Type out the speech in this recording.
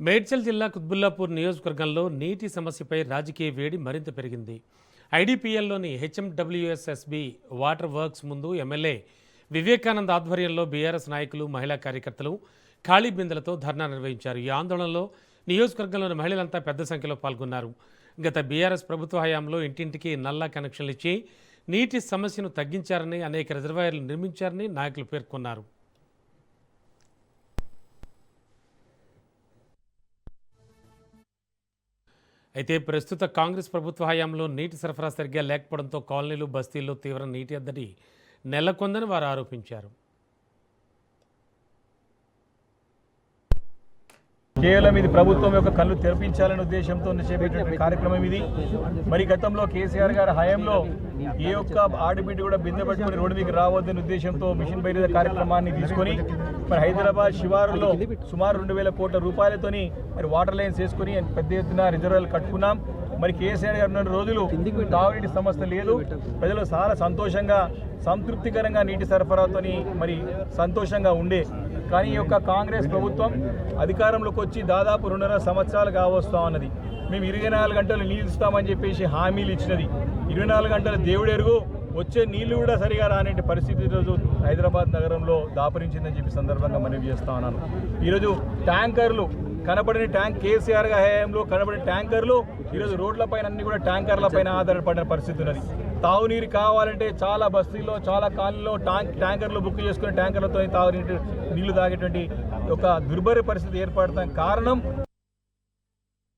మేడ్చల్ జిల్లా కుత్బుల్లాపూర్ నియోజకవర్గంలో నీటి సమస్యపై రాజకీయ వేడి మరింత పెరిగింది. ఐడిపిఎల్లోని హెచ్ఎండబ్ల్యూఎస్ఎస్బి వాటర్ వర్క్స్ ముందు ఎమ్మెల్యే వివేకానంద్ ఆధ్వర్యంలో బీఆర్ఎస్ నాయకులు, మహిళా కార్యకర్తలు ఖాళీ బిందెలతో ధర్నా నిర్వహించారు. ఈ ఆందోళనలో నియోజకవర్గంలోని మహిళలంతా పెద్ద సంఖ్యలో పాల్గొన్నారు. గత బీఆర్ఎస్ ప్రభుత్వ హయాంలో ఇంటింటికి నల్లా కనెక్షన్లు ఇచ్చి నీటి సమస్యను తగ్గించారని, అనేక రిజర్వాయర్లు నిర్మించారని నాయకులు పేర్కొన్నారు. అయితే ప్రస్తుత కాంగ్రెస్ ప్రభుత్వ హయాంలో నీటి సరఫరా సరిగ్గా లేకపోవడంతో కాలనీలు, బస్తీల్లో తీవ్ర నీటి ఎద్దడి నెలకొందని వారు ఆరోపించారు. కేవలం ఇది ప్రభుత్వం యొక్క కళ్ళు తెరిపించాలనే ఉద్దేశంతో చేపట్టిన కార్యక్రమం ఇది. మరి గతంలో కేసీఆర్ గారి హయాంలో ఏ ఒక్క ఆడబిడ్డ కూడా బిందె పట్టుకుని రోడ్డు మీదకి రావద్దనే ఉద్దేశంతో మిషన్ భగీరథ కార్యక్రమాన్ని తీసుకొని మరి హైదరాబాద్ శివారులో సుమారు 2,000 కోట్ల రూపాయలతోని మరి వాటర్ లైన్స్ వేసుకొని పెద్ద ఎత్తున రిజర్వాయర్లు కట్టుకున్నాం. మరి కేసీఆర్ గారు ఉన్న రోజులు తాగునీటి సమస్య లేదు. ప్రజలు చాలా సంతోషంగా, సంతృప్తికరంగా నీటి సరఫరాతోని మరి సంతోషంగా ఉండే. కానీ ఈ యొక్క కాంగ్రెస్ ప్రభుత్వం అధికారంలోకి వచ్చి దాదాపు 2.5 సంవత్సరాలు కావస్తా ఉన్నది. మేము 24 గంటలు నీళ్ళు ఇస్తామని చెప్పేసి హామీలు ఇచ్చినది. 24 గంటలు దేవుడెరుగు, వచ్చే నీళ్లు కూడా సరిగా రానే పరిస్థితి ఈరోజు హైదరాబాద్ నగరంలో దాపరించిందని చెప్పి సందర్భంగా మనవి చేస్తా ఉన్నాను. ఈరోజు ట్యాంకర్లు కనబడిన కేసీఆర్ హయాంలో కనబడిన ట్యాంకర్లు ఈరోజు రోడ్లపైన అన్ని కూడా ట్యాంకర్ల పైన ఆధారపడిన పరిస్థితి ఉన్నది. తాగునీరు కావాలంటే చాలా బస్తీల్లో, చాలా కాలనీలో ట్యాంకర్లు బుక్ చేసుకుని ట్యాంకర్లతో తాగునీరు నీళ్లు తాగేటువంటి ఒక దుర్భర పరిస్థితి ఏర్పడతాం. కారణం